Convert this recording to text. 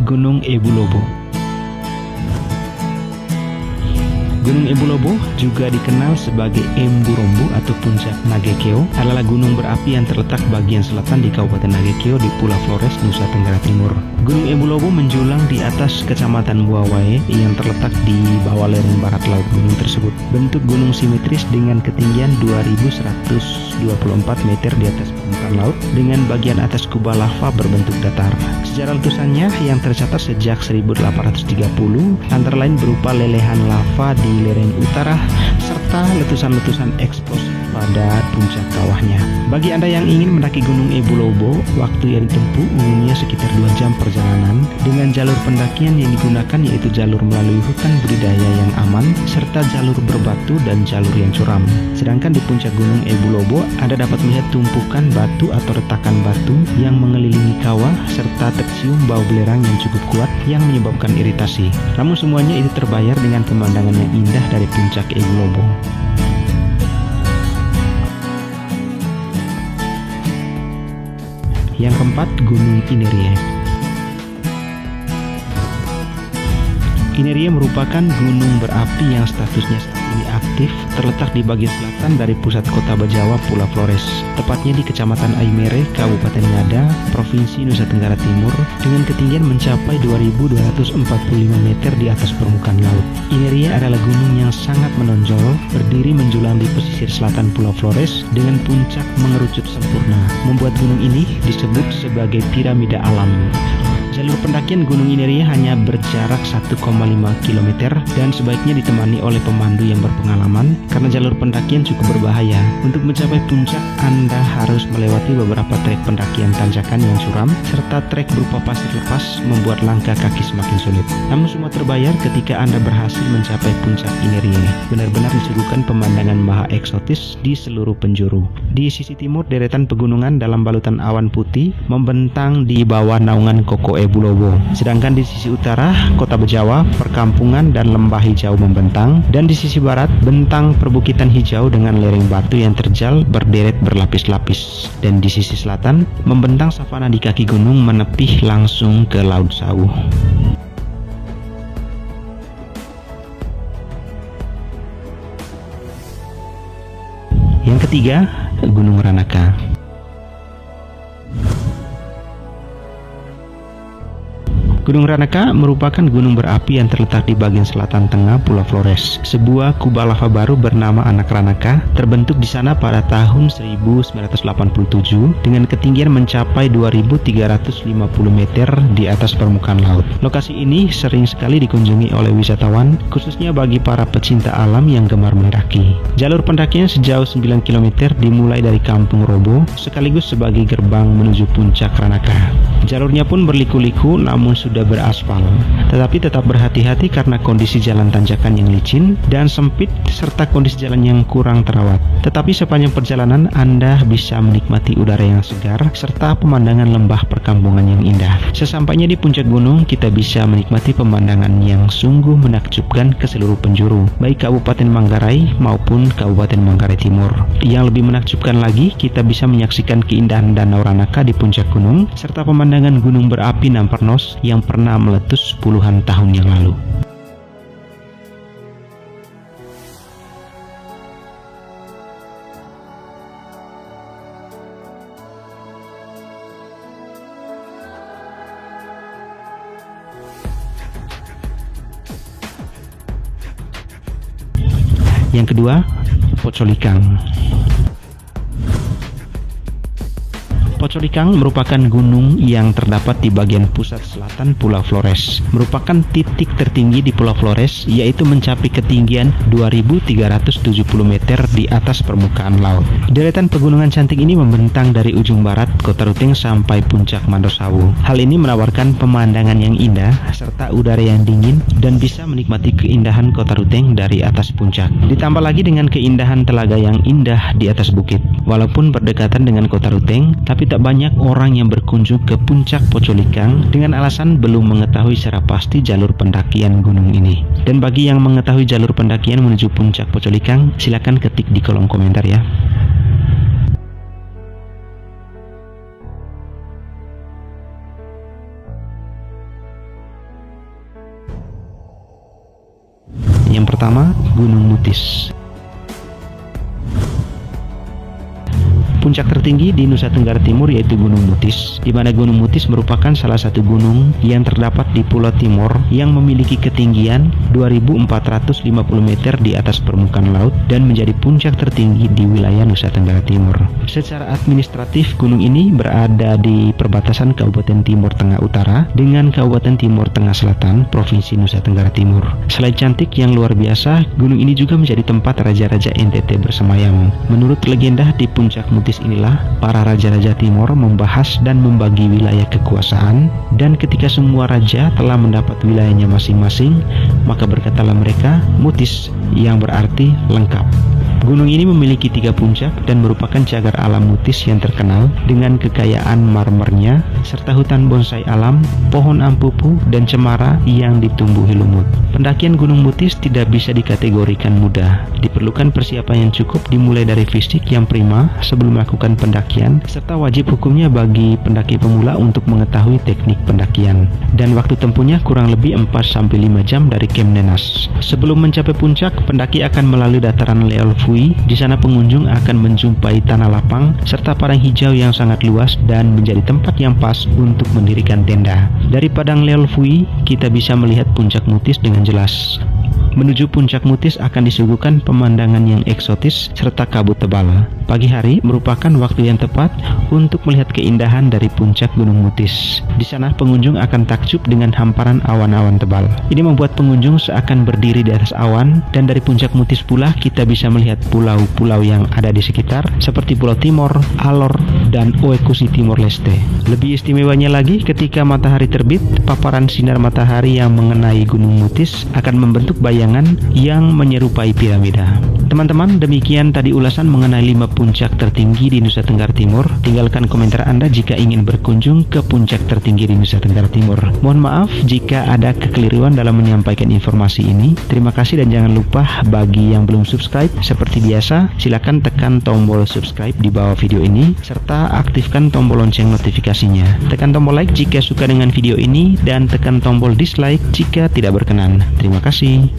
Gunung Ebu Lobo. Gunung Ebu Lobo, juga dikenal sebagai Embu Rombu atau Puncak Nagekeo, adalah gunung berapi yang terletak bagian selatan di Kabupaten Nagekeo di Pulau Flores, Nusa Tenggara Timur. Gunung Ebu Lobo menjulang di atas Kecamatan Buawae yang terletak di bawah lereng barat laut gunung tersebut. Bentuk gunung simetris dengan ketinggian 2124 meter di atas permukaan laut dengan bagian atas kubah lava berbentuk datar. Sejarah letusannya yang tercatat sejak 1830 antara lain berupa lelehan lava di lereng utara serta letusan-letusan eksplosif pada puncak kawahnya. Bagi Anda yang ingin mendaki Gunung Ebu Lobo, waktu yang ditempuh umumnya sekitar 2 jam perjalanan dengan jalur pendakian yang digunakan yaitu jalur melalui hutan budidaya yang aman serta jalur berbatu dan jalur yang curam. Sedangkan di puncak Gunung Ebu Lobo, Anda dapat melihat tumpukan batu atau retakan batu yang mengelilingi kawah serta tercium bau belerang yang cukup kuat yang menyebabkan iritasi. Namun semuanya itu terbayar dengan pemandangan yang indah dari puncak Ebu Lobo. Yang keempat, Gunung Inerie. Inerie merupakan gunung berapi yang statusnya saat ini aktif, terletak di bagian selatan dari pusat kota Bajawa, Pulau Flores, tepatnya di Kecamatan Aimere, Kabupaten Ngada, Provinsi Nusa Tenggara Timur, dengan ketinggian mencapai 2245 meter di atas permukaan laut. Inerie adalah gunung yang sangat menonjol, berdiri menjulang di pesisir selatan Pulau Flores dengan puncak mengerucut sempurna, membuat gunung ini disebut sebagai piramida alam. Jalur pendakian Gunung Inerie hanya berjarak 1,5 km dan sebaiknya ditemani oleh pemandu yang berpengalaman karena jalur pendakian cukup berbahaya. Untuk mencapai puncak, Anda harus melewati beberapa trek pendakian tanjakan yang curam serta trek berupa pasir lepas membuat langkah kaki semakin sulit. Namun semua terbayar ketika Anda berhasil mencapai puncak Inerie. Benar-benar disuguhkan pemandangan maha eksotis di seluruh penjuru. Di sisi timur, deretan pegunungan dalam balutan awan putih membentang di bawah naungan Koko Ebu Lobo. Sedangkan di sisi utara, kota Bajawa, perkampungan dan lembah hijau membentang, dan di sisi barat, bentang perbukitan hijau dengan lereng batu yang terjal berderet berlapis-lapis. Dan di sisi selatan, membentang savana di kaki gunung menepih langsung ke Laut Sauh. Yang ketiga, Gunung Ranaka. Gunung Ranaka merupakan gunung berapi yang terletak di bagian selatan tengah Pulau Flores. Sebuah kubah lava baru bernama Anak Ranaka terbentuk di sana pada tahun 1987 dengan ketinggian mencapai 2350 meter di atas permukaan laut. Lokasi ini sering sekali dikunjungi oleh wisatawan, khususnya bagi para pecinta alam yang gemar mendaki. Jalur pendakian sejauh 9 km dimulai dari Kampung Robo, sekaligus sebagai gerbang menuju puncak Ranaka. Jalurnya pun berliku-liku namun sudah beraspal, tetapi tetap berhati-hati karena kondisi jalan tanjakan yang licin dan sempit serta kondisi jalan yang kurang terawat. Tetapi sepanjang perjalanan Anda bisa menikmati udara yang segar serta pemandangan lembah perkampungan yang indah. Sesampainya di puncak gunung, kita bisa menikmati pemandangan yang sungguh menakjubkan ke seluruh penjuru, baik Kabupaten Manggarai maupun Kabupaten Manggarai Timur. Yang lebih menakjubkan lagi, kita bisa menyaksikan keindahan Danau Ranaka di puncak gunung serta pemandangan gunung berapi Namparnos yang pernah meletus puluhan tahun yang lalu. Yang kedua, Pocolikang. Pocolikang merupakan gunung yang terdapat di bagian pusat selatan Pulau Flores. Merupakan titik tertinggi di Pulau Flores, yaitu mencapai ketinggian 2370 meter di atas permukaan laut. Deretan pegunungan cantik ini membentang dari ujung barat Kota Ruteng sampai puncak Mandosau. Hal ini menawarkan pemandangan yang indah serta udara yang dingin dan bisa menikmati keindahan Kota Ruteng dari atas puncak. Ditambah lagi dengan keindahan telaga yang indah di atas bukit. Walaupun berdekatan dengan Kota Ruteng, tapi tak banyak orang yang berkunjung ke puncak Pocolikang dengan alasan belum mengetahui secara pasti jalur pendakian gunung ini. Dan bagi yang mengetahui jalur pendakian menuju puncak Pocolikang, silakan ketik di kolom komentar ya. pertama, Gunung Mutis. Puncak tertinggi di Nusa Tenggara Timur yaitu Gunung Mutis, di mana Gunung Mutis merupakan salah satu gunung yang terdapat di Pulau Timor yang memiliki ketinggian 2.450 meter di atas permukaan laut dan menjadi puncak tertinggi di wilayah Nusa Tenggara Timur. Secara administratif, gunung ini berada di perbatasan Kabupaten Timur Tengah Utara dengan Kabupaten Timur Tengah Selatan, Provinsi Nusa Tenggara Timur. Selain cantik yang luar biasa, gunung ini juga menjadi tempat raja-raja NTT bersemayam. Menurut legenda, di puncak Mutis inilah para raja-raja Timor membahas dan membagi wilayah kekuasaan, dan ketika semua raja telah mendapat wilayahnya masing-masing, maka berkatalah mereka Mutis, yang berarti lengkap. Gunung ini memiliki 3 puncak dan merupakan cagar alam Mutis yang terkenal dengan kekayaan marmernya serta hutan bonsai alam, pohon ampupu dan cemara yang ditumbuhi lumut. Pendakian Gunung Mutis tidak bisa dikategorikan mudah. Diperlukan persiapan yang cukup dimulai dari fisik yang prima sebelum melakukan pendakian, serta wajib hukumnya bagi pendaki pemula untuk mengetahui teknik pendakian. Dan waktu tempuhnya kurang lebih 4-5 jam dari Camp Nenas. Sebelum mencapai puncak, pendaki akan melalui dataran Leol Fui. Di sana pengunjung akan menjumpai tanah lapang serta padang hijau yang sangat luas dan menjadi tempat yang pas untuk mendirikan tenda. Dari padang Leol Fui, kita bisa melihat puncak Mutis dengan jelas. Menuju puncak Mutis akan disuguhkan pemandangan yang eksotis serta kabut tebal. Pagi hari merupakan waktu yang tepat untuk melihat keindahan dari puncak Gunung Mutis. Di sana pengunjung akan takjub dengan hamparan awan-awan tebal. Ini membuat pengunjung seakan berdiri di atas awan, dan dari puncak Mutis pula kita bisa melihat pulau-pulau yang ada di sekitar seperti Pulau Timor, Alor, dan Oekusi Timor Leste. Lebih istimewanya lagi, ketika matahari terbit, paparan sinar matahari yang mengenai Gunung Mutis akan membentuk bayangan yang menyerupai piramida. Teman-teman, demikian tadi ulasan mengenai 5 puncak tertinggi di Nusa Tenggara Timur. Tinggalkan komentar Anda jika ingin berkunjung ke puncak tertinggi di Nusa Tenggara Timur. Mohon maaf jika ada kekeliruan dalam menyampaikan informasi ini. Terima kasih, dan jangan lupa bagi yang belum subscribe, seperti biasa, silakan tekan tombol subscribe di bawah video ini serta aktifkan tombol lonceng notifikasinya. Tekan tombol like jika suka dengan video ini dan tekan tombol dislike jika tidak berkenan. Terima kasih.